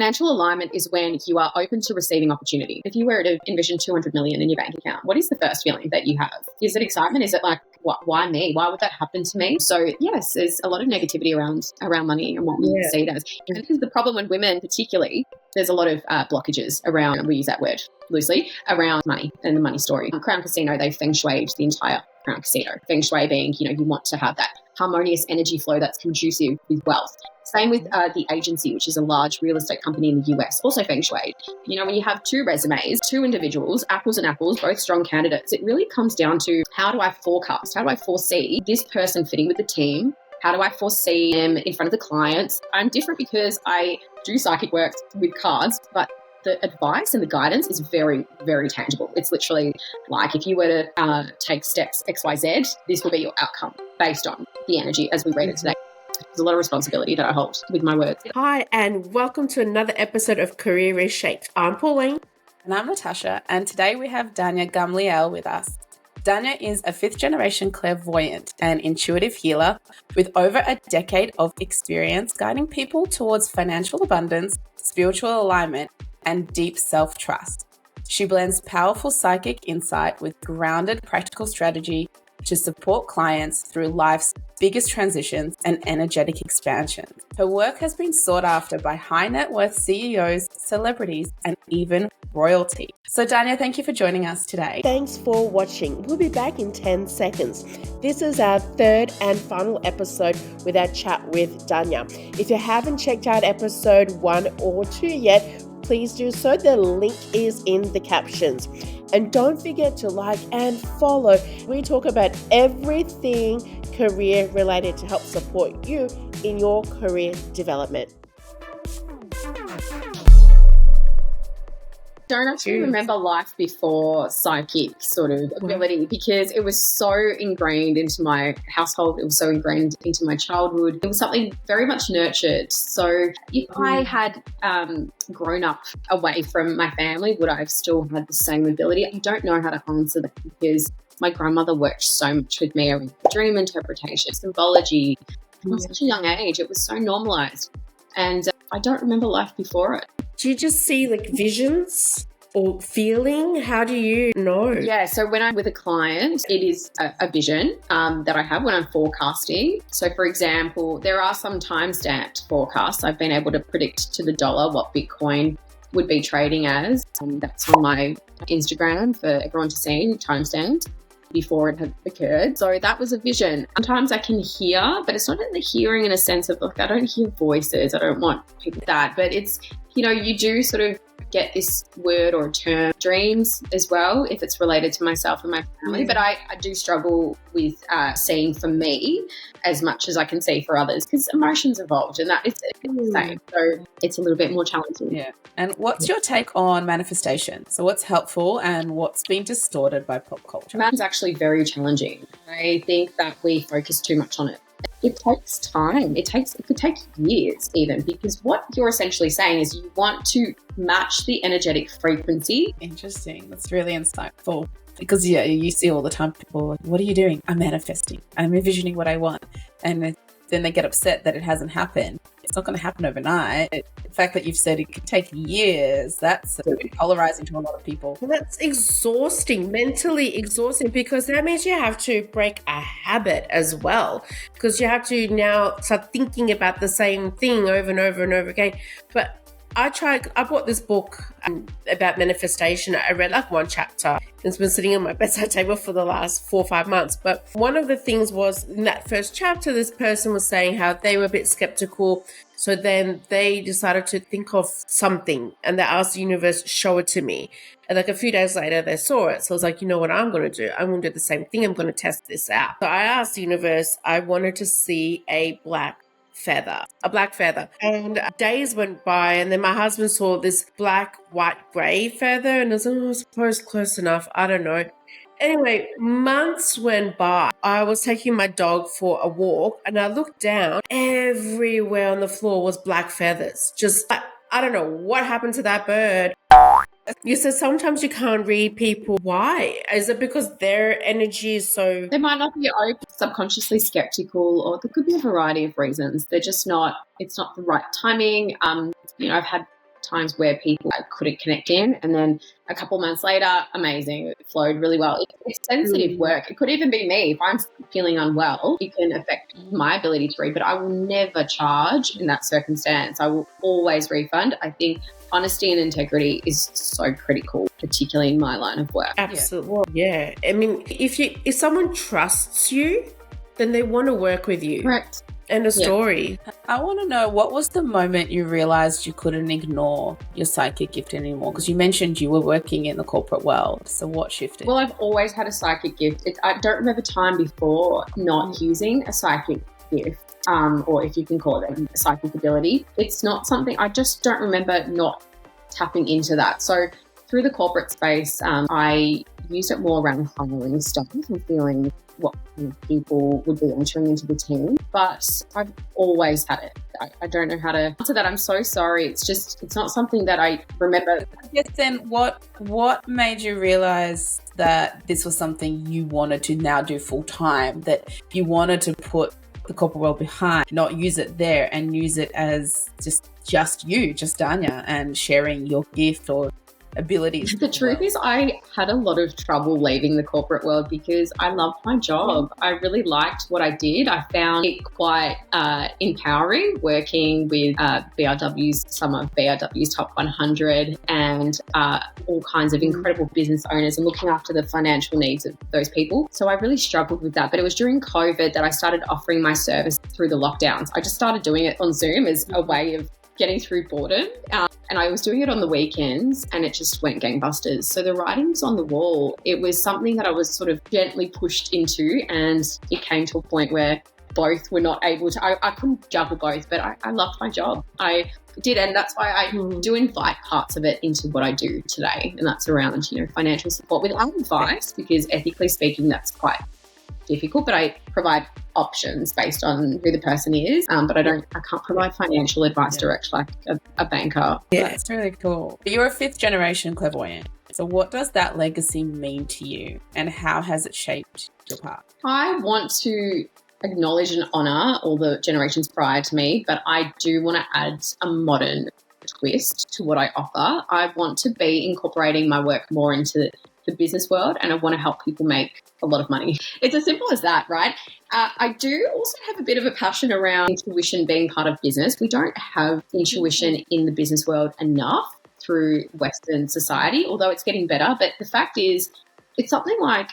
Financial alignment is when you are open to receiving opportunity. If you were to envision 200 million in your bank account, what is the first feeling that you have? Is it excitement? Is it like, why me? Why would that happen to me? So yes, there's a lot of negativity around money and what we see it as. And this is the problem when women particularly, there's a lot of blockages around, we use that word loosely, around money and the money story. Crown Casino, they feng shuied the entire Crown Casino. Feng shui being, you want to have that harmonious energy flow that's conducive with wealth. Same with the agency, which is a large real estate company in the US, also feng shui. When you have two resumes, two individuals, apples and apples, both strong candidates, it really comes down to how do I forecast? How do I foresee this person fitting with the team? How do I foresee them in front of the clients? I'm different because I do psychic work with cards, but the advice and the guidance is very, very tangible. It's literally like if you were to take steps XYZ, this will be your outcome based on the energy as we read it today. There's a lot of responsibility that I hold with my words. Hi, and welcome to another episode of Career Reshape. I'm Pauline. And I'm Natasha, and today we have Danya Gamliel with us. Danya is a fifth-generation clairvoyant and intuitive healer with over a decade of experience guiding people towards financial abundance, spiritual alignment, and deep self-trust. She blends powerful psychic insight with grounded practical strategy to support clients through life's biggest transitions and energetic expansions. Her work has been sought after by high net worth CEOs, celebrities, and even royalty. So Danya, thank you for joining us today. Thanks for watching. We'll be back in 10 seconds. This is our third and final episode with our chat with Danya. If you haven't checked out episode 1 or 2 yet, please do so. The link is in the captions. And don't forget to like and follow. We talk about everything career related to help support you in your career development. Don't actually remember life before psychic sort of ability because it was so ingrained into my household. It was so ingrained into my childhood. It was something very much nurtured. So if I had grown up away from my family, would I have still had the same ability? I don't know how to answer that because my grandmother worked so much with me around dream interpretation, symbology. From such a young age, it was so normalized. And I don't remember life before it. Do you just see like visions or feeling? How do you know? Yeah, so when I'm with a client, it is a vision that I have when I'm forecasting. So for example, there are some time-stamped forecasts. I've been able to predict to the dollar what Bitcoin would be trading as. That's on my Instagram for everyone to see, time-stamped, before it had occurred. So that was a vision. Sometimes I can hear, but it's not in the hearing in a sense of like, I don't hear voices. I don't want people that, but it's, you do sort of get this word or term, dreams as well, if it's related to myself and my family. But I do struggle with seeing for me as much as I can see for others because emotions involved and that it's the same. So it's a little bit more challenging. Yeah. And what's your take on manifestation? So what's helpful and what's been distorted by pop culture? That is actually very challenging. I think that we focus too much on it. It takes time. It could take years even, because what you're essentially saying is you want to match the energetic frequency. Interesting. That's really insightful. Because you see all the time people like, what are you doing? I'm manifesting. I'm envisioning what I want. And then they get upset that it hasn't happened. It's not going to happen overnight. The fact that you've said it could take years, that's polarizing to a lot of people. And that's exhausting, mentally exhausting, because that means you have to break a habit as well, because you have to now start thinking about the same thing over and over and over again. But I bought this book about manifestation. I read like one chapter. It's been sitting on my bedside table for the last 4 or 5 months. But one of the things was in that first chapter, this person was saying how they were a bit skeptical. So then they decided to think of something and they asked the universe, show it to me. And like a few days later, they saw it. So I was like, you know what I'm going to do? I'm going to do the same thing. I'm going to test this out. So I asked the universe, I wanted to see a black feather. And days went by and then my husband saw this black, white, grey feather and I was like, I suppose close enough. I don't know. Anyway, months went by. I was taking my dog for a walk and I looked down. Everywhere on the floor was black feathers. Just, I don't know what happened to that bird. You said sometimes you can't read people. Why? Is it because their energy is so... They might not be open, subconsciously skeptical, or there could be a variety of reasons. They're just not, it's not the right timing. I've had times where people couldn't connect in, and then a couple months later, amazing, it flowed really well. It's sensitive work. It could even be me. If I'm feeling unwell, it can affect my ability to read, but I will never charge in that circumstance. I will always refund. I think honesty and integrity is so critical, particularly in my line of work. Absolutely. Yeah. I mean, if someone trusts you, then they want to work with you. Correct. End of story. I want to know, what was the moment you realized you couldn't ignore your psychic gift anymore? Because you mentioned you were working in the corporate world. So what shifted? Well, I've always had a psychic gift. I don't remember time before not using a psychic gift, or if you can call it a psychic ability. It's not something, I just don't remember not tapping into that. So through the corporate space, I used it more around hiring stuff and feeling what people would be entering into the team. But I've always had it. I don't know how to answer that. I'm so sorry. It's not something that I remember. Yes, then what made you realize that this was something you wanted to now do full time, that you wanted to put the corporate world behind, not use it there and use it as just you, just Danya, and sharing your gift or abilities? The truth is, I had a lot of trouble leaving the corporate world because I loved my job. I really liked what I did. I found it quite empowering working with BRW's, some of BRW's top 100 and all kinds of incredible business owners and looking after the financial needs of those people. So I really struggled with that. But it was during COVID that I started offering my service through the lockdowns. I just started doing it on Zoom as a way of getting through boredom. And I was doing it on the weekends and it just went gangbusters. So the writing was on the wall. It was something that I was sort of gently pushed into, and it came to a point where both were not able to, I couldn't juggle both, but I loved my job. I did, and that's why I do invite parts of it into what I do today. And that's around, financial support with advice, because ethically speaking, that's quite difficult, but I provide options based on who the person is, but I can't provide financial advice direct like a banker. Yeah, that's really cool. You're a 5th generation clairvoyant. So what does that legacy mean to you, and how has it shaped your path? I want to acknowledge and honour all the generations prior to me, but I do want to add a modern twist to what I offer. I want to be incorporating my work more into the business world, and I want to help people make a lot of money. It's as simple as that, right? I do also have a bit of a passion around intuition being part of business. We don't have intuition in the business world enough through Western society, although it's getting better. But the fact is, it's something like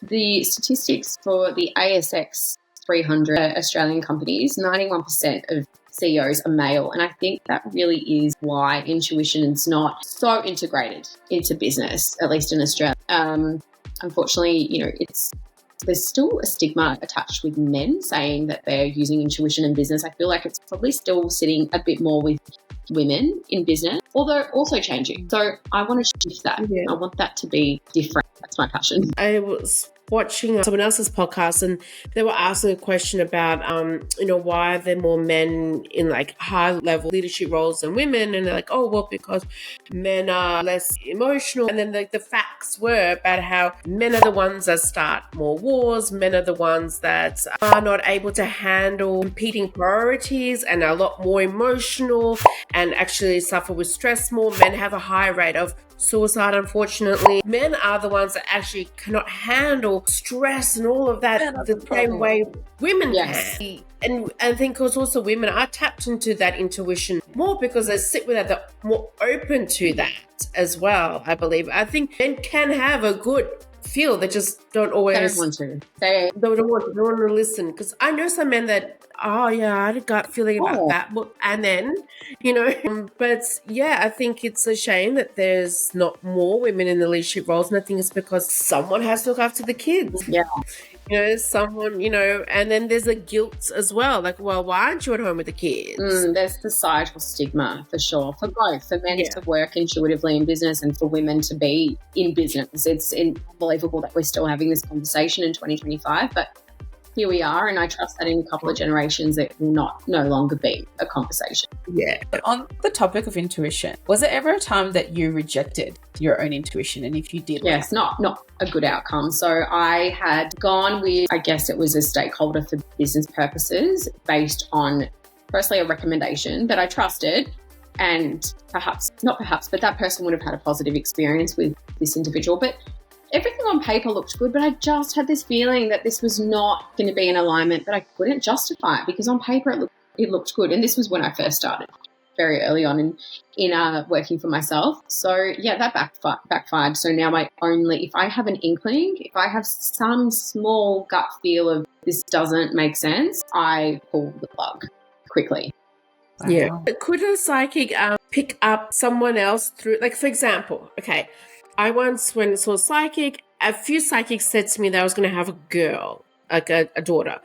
the statistics for the ASX 300 Australian companies, 91% of CEOs are male. And I think that really is why intuition is not so integrated into business, at least in Australia. Unfortunately, there's still a stigma attached with men saying that they're using intuition in business. I feel like it's probably still sitting a bit more with women in business, although also changing. So I want to shift that. Yeah. I want that to be different. That's my passion. I was watching someone else's podcast and they were asking a question about why are there more men in like high level leadership roles than women, and they're like, oh well, because men are less emotional. And then the facts were about how men are the ones that start more wars, men are the ones that are not able to handle competing priorities and are a lot more emotional and actually suffer with stress more. Men have a higher rate of suicide, unfortunately. Men are the ones that actually cannot handle stress and all of that the same way women can. And I think because also women are tapped into that intuition more because they sit with that, they're more open to that as well, I believe. I think men can have a good feel, they just don't always... They don't want to. They don't want to listen. Because I know some men that, I had a gut feeling about that. And then, but yeah, I think it's a shame that there's not more women in the leadership roles. And I think it's because someone has to look after the kids. Yeah. Someone, and then there's a guilt as well. Like, well, why aren't you at home with the kids? There's societal stigma for sure, for both, for men to work intuitively in business and for women to be in business. It's unbelievable that we're still having this conversation in 2025, but here we are, and I trust that in a couple of generations it will no longer be a conversation. Yeah. But on the topic of intuition, was there ever a time that you rejected your own intuition? And if you did, yes, not a good outcome. So I had gone with, I guess it was a stakeholder for business purposes based on firstly a recommendation that I trusted, and but that person would have had a positive experience with this individual. But everything on paper looked good, but I just had this feeling that this was not going to be in alignment, but I couldn't justify it because on paper it looked good. And this was when I first started, very early on in working for myself. So yeah, that backfired. So now if I have an inkling, if I have some small gut feel of this doesn't make sense, I pull the plug quickly. Wow. Yeah. Could a psychic pick up someone else through, like, for example, okay, I once, when I saw a psychic, a few psychics said to me that I was going to have a girl, like a daughter.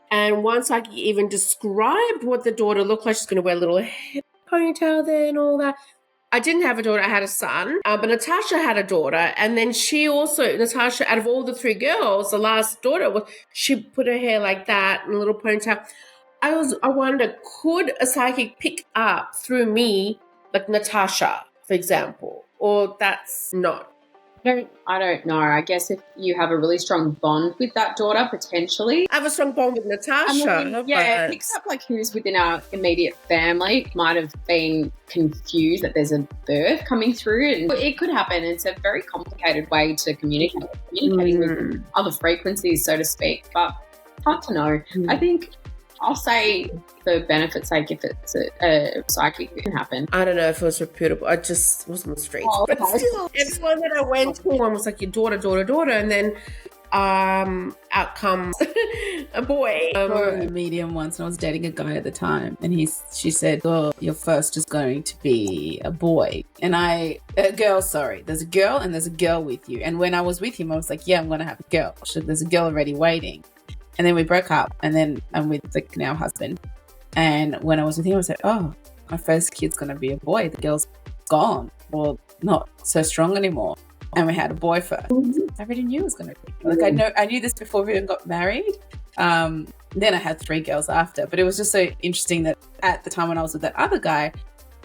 And one psychic even described what the daughter looked like. She's going to wear a little ponytail there and all that. I didn't have a daughter. I had a son. But Natasha had a daughter. And then Natasha, out of all the three girls, the last daughter, she put her hair like that and a little ponytail. I wonder, could a psychic pick up through me, like Natasha, for example, or that's not? I don't know. I guess if you have a really strong bond with that daughter, potentially. I have a strong bond with Natasha. It picks up like who's within our immediate family. Might have been confused that there's a birth coming through, and it could happen. It's a very complicated way to communicating with other frequencies, so to speak. But hard to know. I think I'll say for benefit's sake, if it's a psychic, it can happen. I don't know if it was reputable. I just was on the streets. But still, everyone that I went to, one was like, your daughter, and then out comes a boy. I saw a medium once, and I was dating a guy at the time, and she said, "Oh, your first is going to be a boy." And there's a girl and there's a girl with you. And when I was with him, I was like, yeah, I'm going to have a girl. So there's a girl already waiting. And then we broke up, and then I'm with the now husband. And when I was with him, I was like, oh, my first kid's going to be a boy. The girl's gone, or not so strong anymore. And we had a boy first. I already knew it was going to be. Like, I knew this before we even got married. Then I had 3 girls after. But it was just so interesting that at the time when I was with that other guy,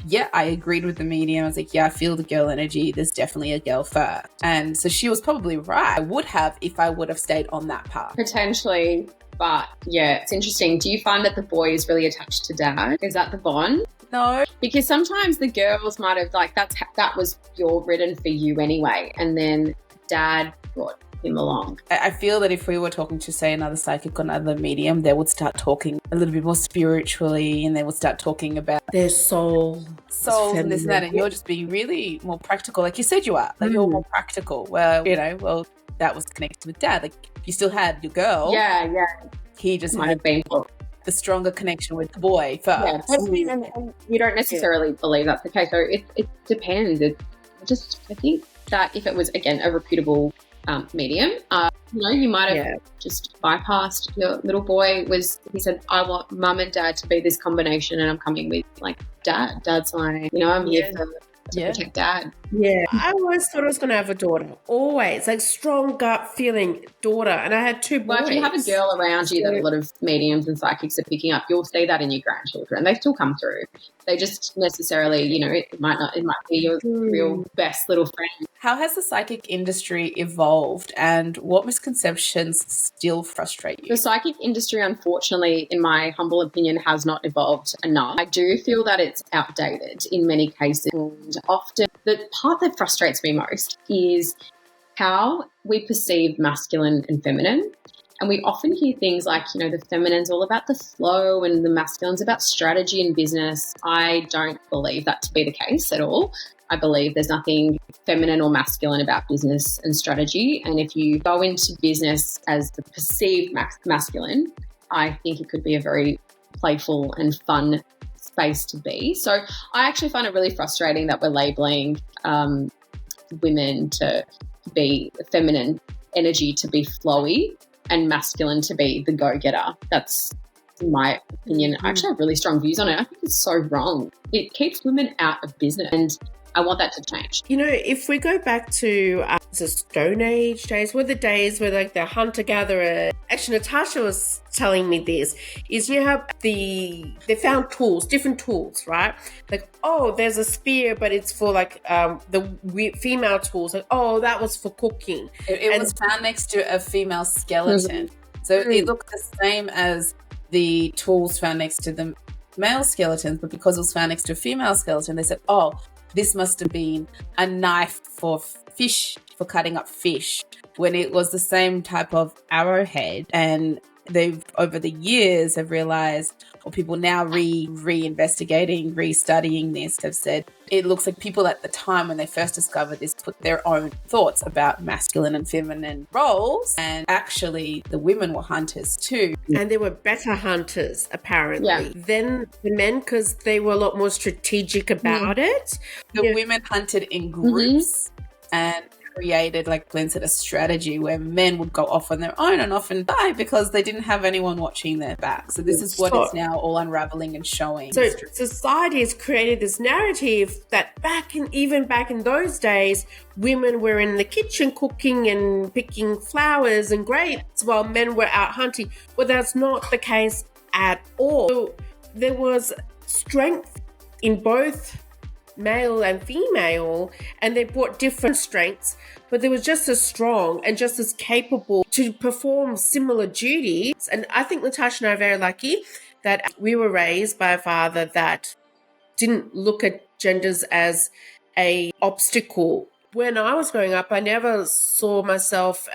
yeah, I agreed with the medium. I was like, yeah, I feel the girl energy. There's definitely a girl first. And so she was probably right. I would have if I would have stayed on that path. Potentially. But yeah, it's interesting. Do you find that the boy is really attached to dad? Is that the bond? No. Because sometimes the girls might have, like, that was written for you anyway. And then dad brought him along. I feel that if we were talking to, say, another psychic or another medium, they would start talking a little bit more spiritually, and they would start talking about their souls and this and that, and you're just being really more practical, like you said you are. Like, you're more practical. Well, that was connected with dad. Like, you still had your girl. Yeah. He just might have been the stronger connection with the boy first. Yeah, and you don't necessarily believe that's the case. So it depends. I think that if it was, again, a reputable medium, you might have just bypassed your little boy. He said, I want mum and dad to be this combination, and I'm coming with, like, dad. Dad's my, I'm here to protect dad. Yeah. I always thought I was going to have a daughter. Always. Like, strong gut feeling, daughter. And I had 2 boys. Well, if you have a girl around you that a lot of mediums and psychics are picking up, you'll see that in your grandchildren. They still come through. They just necessarily, it might be your real best little friend. How has the psychic industry evolved, and what misconceptions still frustrate you? The psychic industry, unfortunately, in my humble opinion, has not evolved enough. I do feel that it's outdated in many cases, and often the part that frustrates me most is how we perceive masculine and feminine. And we often hear things like, the feminine's all about the flow and the masculine's about strategy and business. I don't believe that to be the case at all. I believe there's nothing feminine or masculine about business and strategy. And if you go into business as the perceived masculine, I think it could be a very playful and fun space to be. So I actually find it really frustrating that we're labeling women to be feminine energy, to be flowy, and masculine to be the go-getter. That's, in my opinion, I actually have really strong views on it. I think it's so wrong. It keeps women out of business, and I want that to change. If we go back to the Stone Age days, were the days where, like, the hunter-gatherer, actually Natasha was telling me this, is they found tools, different tools, right? Like, oh, there's a spear, but it's for, like, the female tools. Like, oh, that was for cooking. It was found next to a female skeleton. So it looked the same as the tools found next to the male skeletons, but because it was found next to a female skeleton, they said, oh, this must have been a knife for fish, for cutting up fish, when it was the same type of arrowhead. And they've, over the years, have realized, or people now re-investigating, re-studying this, have said it looks like people at the time when they first discovered this put their own thoughts about masculine and feminine roles, and actually the women were hunters too. And they were better hunters, apparently, than the men, because they were a lot more strategic about it. The women hunted in groups and created, like Glenn said, a strategy where men would go off on their own and often die because they didn't have anyone watching their back. So this is what is now all unraveling and showing. So society has created this narrative that even back in those days, women were in the kitchen cooking and picking flowers and grapes while men were out hunting. Well, that's not the case at all. So there was strength in both male and female, and they brought different strengths, but they were just as strong and just as capable to perform similar duties. And I think Natasha and I are very lucky that we were raised by a father that didn't look at genders as a obstacle. When I was growing up, I never saw myself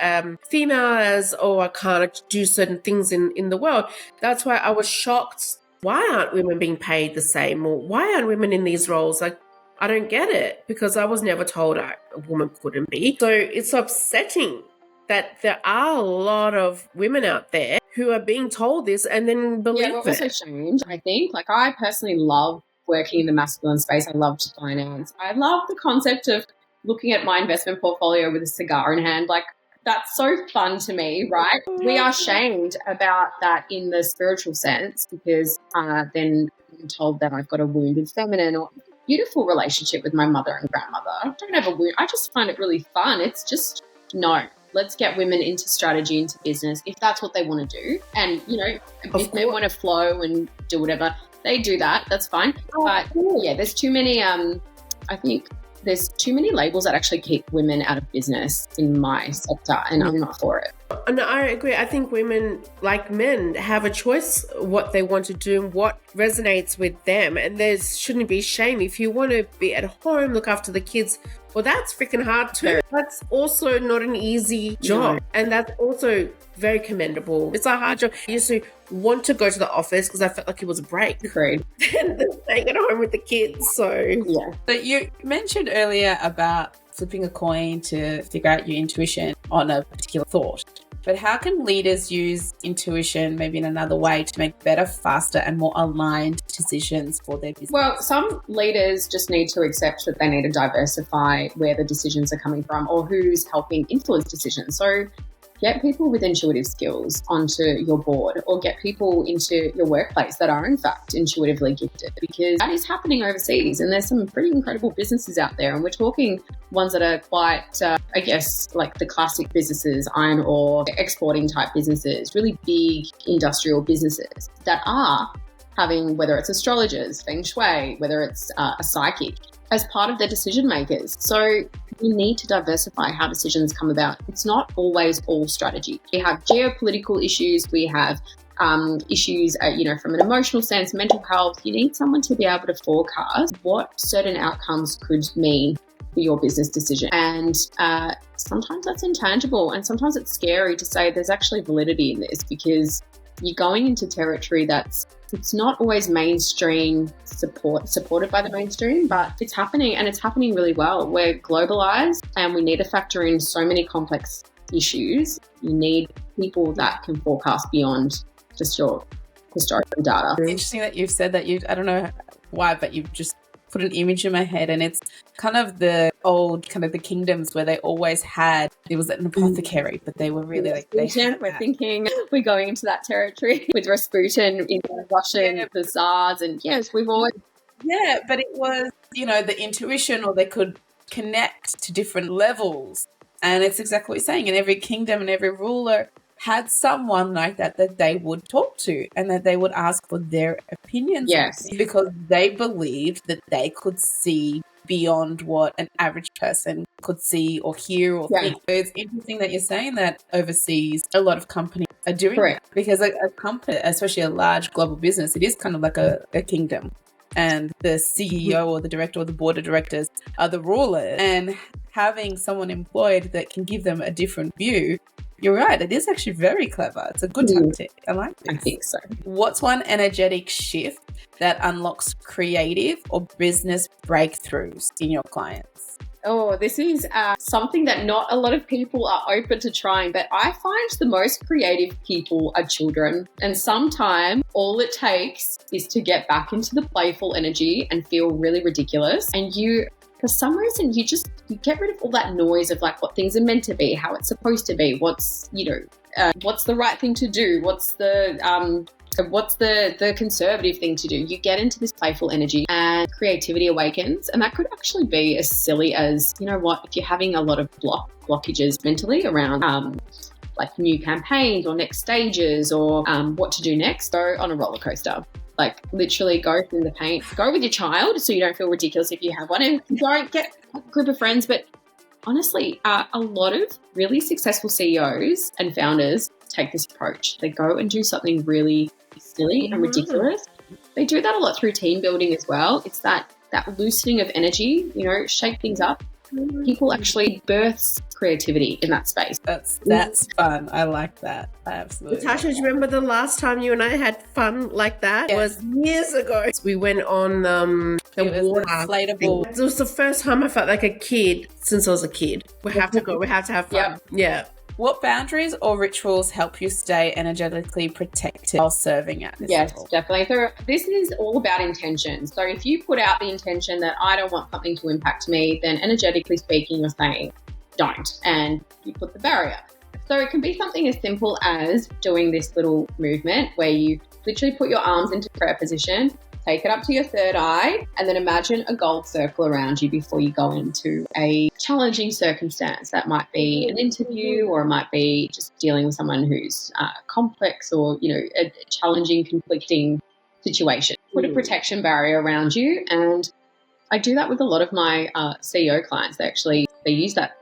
female as, oh, I can't do certain things in the world. That's why I was shocked. Why aren't women being paid the same? Or why aren't women in these roles? Like, I don't get it, because I was never told a woman couldn't be. So it's upsetting that there are a lot of women out there who are being told this and then believe it. Yeah, we're also shamed, I think. Like, I personally love working in the masculine space. I loved finance. I love the concept of looking at my investment portfolio with a cigar in hand. Like, that's so fun to me, right? We are shamed about that in the spiritual sense, because then I'm told that I've got a wounded feminine or beautiful relationship with my mother and grandmother. I don't have a wound. I just find it really fun. It's just, no, let's get women into strategy, into business, if that's what they want to do. And, you know, if they want to flow and do whatever, they do that. That's fine. But yeah, there's too many, I think there's too many labels that actually keep women out of business in my sector, and I'm not for it. No, I agree. I think women, like men, have a choice what they want to do and what resonates with them. And there shouldn't be shame. If you want to be at home, look after the kids, well, that's freaking hard too. That's also not an easy job. No. And that's also very commendable. It's a hard job. I used to want to go to the office because I felt like it was a break. Agreed. And then staying at home with the kids. So, yeah. But you mentioned earlier about flipping a coin to figure out your intuition on a particular thought. But how can leaders use intuition maybe in another way to make better, faster and more aligned decisions for their business? Well, some leaders just need to accept that they need to diversify where the decisions are coming from or who's helping influence decisions. So get people with intuitive skills onto your board, or get people into your workplace that are in fact intuitively gifted, because that is happening overseas and there's some pretty incredible businesses out there. And we're talking ones that are quite, I guess, like the classic businesses, iron ore, exporting type businesses, really big industrial businesses that are having, whether it's astrologers, feng shui, whether it's a psychic, as part of their decision makers. So we need to diversify how decisions come about. It's not always all strategy. We have geopolitical issues. We have issues, from an emotional sense, mental health. You need someone to be able to forecast what certain outcomes could mean for your business decision. And sometimes that's intangible, and sometimes it's scary to say there's actually validity in this, because you're going into territory it's not always mainstream supported by the mainstream, but it's happening, and it's happening really well. We're globalized and we need to factor in so many complex issues. You need people that can forecast beyond just your historical data. Interesting that you've said that. I don't know why, but you've just put an image in my head, and it's kind of the old kind of the kingdoms where they always had, there was an apothecary, but they were really like, we're going into that territory with Rasputin in Russian, the Tsars, and yes, we've always. Yeah, but it was, the intuition, or they could connect to different levels. And it's exactly what you're saying. And every kingdom and every ruler had someone like that they would talk to, and that they would ask for their opinions. Yes. Because they believed that they could see beyond what an average person could see or hear or think. So it's interesting that you're saying that overseas, a lot of companies are doing that, because a company, especially a large global business, it is kind of like a kingdom. And the CEO or the director or the board of directors are the rulers. And having someone employed that can give them a different view, you're right, it is actually very clever. It's a good tactic. I like this. I think so. What's one energetic shift that unlocks creative or business breakthroughs in your clients? Oh, this is something that not a lot of people are open to trying, but I find the most creative people are children. And sometimes all it takes is to get back into the playful energy and feel really ridiculous. And for some reason, you get rid of all that noise of like what things are meant to be, how it's supposed to be, what's the right thing to do, what's the conservative thing to do. You get into this playful energy and creativity awakens. And that could actually be as silly as, you know what, if you're having a lot of blockages mentally around like new campaigns or next stages or what to do next, go on a roller coaster. Like literally go through the pain. Go with your child so you don't feel ridiculous if you have one, and don't get a group of friends. But honestly, a lot of really successful CEOs and founders take this approach. They go and do something really silly and ridiculous. They do that a lot through team building as well. It's that loosening of energy, shake things up. People actually births creativity in that space. That's fun. I like that. Absolutely. Natasha, do you remember the last time you and I had fun like that? Yes. It was years ago. We went on the water inflatable. It was the first time I felt like a kid since I was a kid. We have to go. We have to have fun. Yep. Yeah. What boundaries or rituals help you stay energetically protected while serving at this level? Yes, definitely. So this is all about intention. So if you put out the intention that I don't want something to impact me, then energetically speaking, you're saying don't, and you put the barrier. So it can be something as simple as doing this little movement where you literally put your arms into prayer position, take it up to your third eye, and then imagine a gold circle around you before you go into a challenging circumstance. That might be an interview, or it might be just dealing with someone who's complex, or, a challenging, conflicting situation. Put a protection barrier around you. And I do that with a lot of my CEO clients. They use that.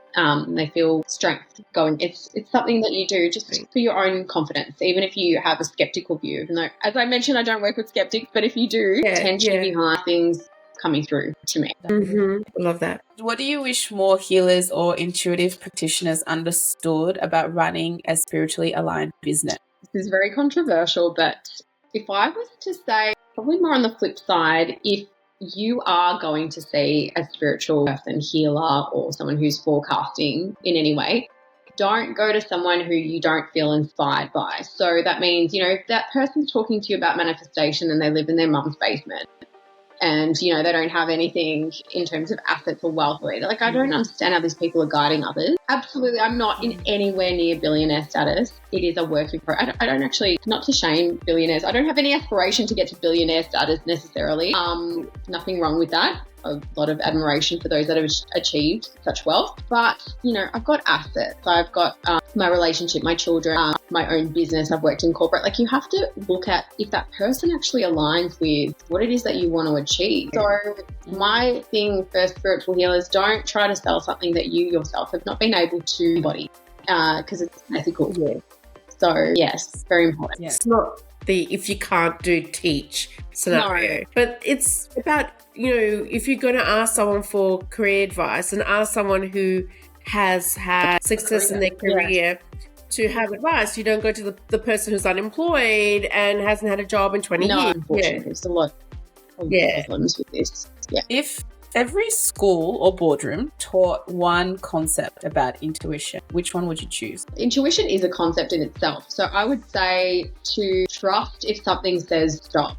They feel strength going. It's something that you do just for your own confidence, even if you have a skeptical view. Even though, as I mentioned, I don't work with skeptics, but if you do, tension behind things coming through to me. I love that. What do you wish more healers or intuitive practitioners understood about running a spiritually aligned business? This is very controversial, but if I was to say, probably more on the flip side, if you are going to see a spiritual person, healer, or someone who's forecasting in any way, don't go to someone who you don't feel inspired by. So that means, if that person's talking to you about manifestation and they live in their mum's basement and, they don't have anything in terms of assets or wealth, I don't understand how these people are guiding others. Absolutely, I'm not in anywhere near billionaire status. It is a work in progress. I don't actually, not to shame billionaires, I don't have any aspiration to get to billionaire status necessarily. Nothing wrong with that. A lot of admiration for those that have achieved such wealth. But, I've got assets. I've got my relationship, my children, my own business. I've worked in corporate. You have to look at if that person actually aligns with what it is that you want to achieve. So my thing for spiritual healers, don't try to sell something that you yourself have not been able to embody, because it's ethical. Yeah. So, yes, very important. Yeah. It's not the if you can't do teach scenario, but it's about, if you're going to ask someone for career advice and ask someone who has had success in their career to have advice, you don't go to the person who's unemployed and hasn't had a job in 20 years. Unfortunately, there's a lot of problems with this. Yeah. If every school or boardroom taught one concept about intuition, which one would you choose? Intuition is a concept in itself. So I would say to trust if something says stop.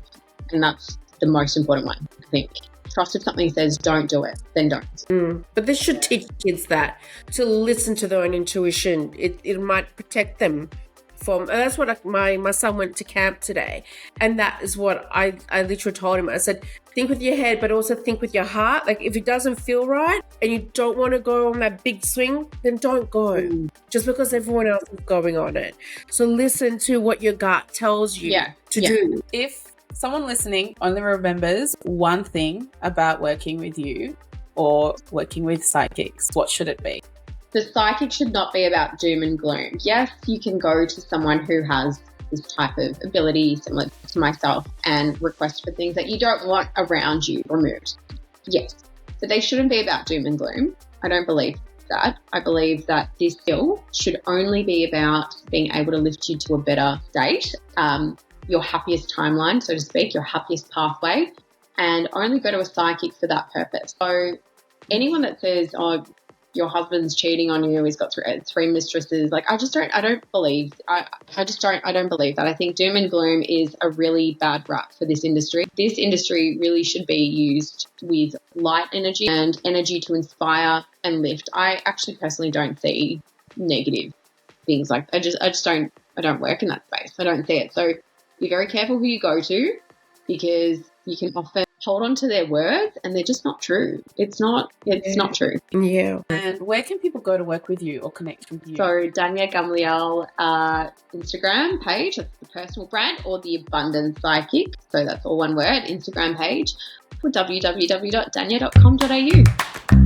And that's the most important one, I think. Trust if something says don't do it, then don't. But this should teach kids that, to listen to their own intuition. It might protect them from, and that's what my son went to camp today. And that is what I literally told him. I said, think with your head, but also think with your heart. If it doesn't feel right and you don't want to go on that big swing, then don't go. Just because everyone else is going on it. So listen to what your gut tells you to do. If someone listening only remembers one thing about working with you, or working with psychics? What should it be? The psychic should not be about doom and gloom. Yes, you can go to someone who has this type of ability similar to myself and request for things that you don't want around you removed. Yes, but they shouldn't be about doom and gloom. I don't believe that. I believe that this skill should only be about being able to lift you to a better state, your happiest timeline, so to speak, your happiest pathway, and only go to a psychic for that purpose. So anyone that says, oh, your husband's cheating on you, he's got three mistresses, like I don't believe that. I think doom and gloom is a really bad rap for this industry. This industry really should be used with light energy and energy to inspire and lift. I actually personally don't see negative things like I don't work in that space. I don't see it. So be very careful who you go to, because you can often hold on to their words and they're just not true. It's not true. Yeah. And where can people go to work with you or connect with you? So Danya Gamliel Instagram page, that's the personal brand, or the Abundance Psychic. So that's all one word, Instagram page, or www.danya.com.au.